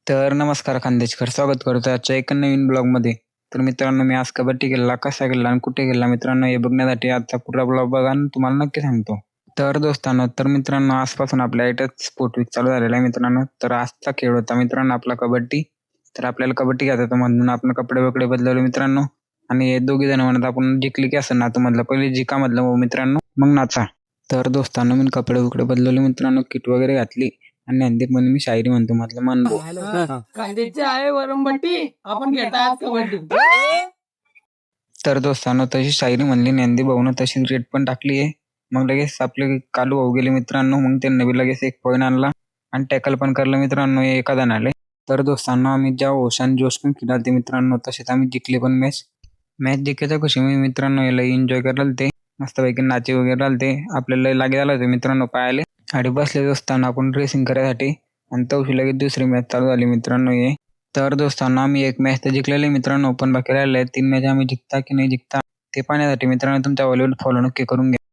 तर नमस्कार खानदेशकर, स्वागत करतो आजच्या एका नवीन ब्लॉगमध्ये. तर मित्रांनो, मी आज कबड्डी खेळला, कसा खेळला आणि कुठे खेळला मित्रांनो, हे बघण्यासाठी आजचा पुरा ब्लॉग बघा आणि तुम्हाला नक्की सांगतो. तर दोस्तांनो, मित्रांनो, आजपासून आपल्या इथं स्पोर्ट वीक चालू झालेला आहे मित्रांनो. तर आजचा खेळ होता मित्रांनो आपला कबड्डी. तर आपल्याला कबड्डी घ्यायचं होतं म्हणून आपण कपडे वगैरे बदलवले मित्रांनो. आणि हे दोघे जण म्हणत आपण जिंकली की असं नातूमधलं पहिले जिकामधलं मित्रांनो मग नाचा. तर दोस्तांनो, मी कपडे वगैरे बदलवले मित्रांनो, किट वगैरे घातली आणि नंदीप म्हणून मी शायरी म्हणतो म्हटलं म्हणतो. कांद्याची आहे वरंबट्टी, आपण घेता आज कबड्डी. तर दोस्तांनो, तशी शायरी म्हणली नंदी भाऊन, तशी रेट पण टाकली आहे. मग लगेच आपले कालू भाऊ गेले मित्रांनो. मग त्यांनी बी लगेच एक पॉईंट आणला आणि टॅकल पण करलं मित्रांनो एका जणाले. तर दोस्तांनो, आम्ही ज्या ओशान जोश पण खेळालते मित्रांनो, तसेच आम्ही जिंकले पण मॅच जिंकायच्या खुशी मी मित्रांनो याला एन्जॉय करायला ते मस्तपैकी नाचे वगैरे राहिले. आपल्याला लागे झालं होते मित्रांनो पायाले. आणि बसले असताना आपण ड्रेसिंग करायसाठी आणि तवशी लगेच दुसरी मॅच चालू झाली मित्रांनो हे. तर दोस्तांनो, आम्ही एक मॅच तर जिंकलेली मित्रांनो, पण बाकी राहिले 3 मॅच आम्ही जिंकता की नाही जिंकता ते पाहण्यासाठी मित्रांनो तुमच्या व्हिडिओ फॉलो नक्की करून घ्या.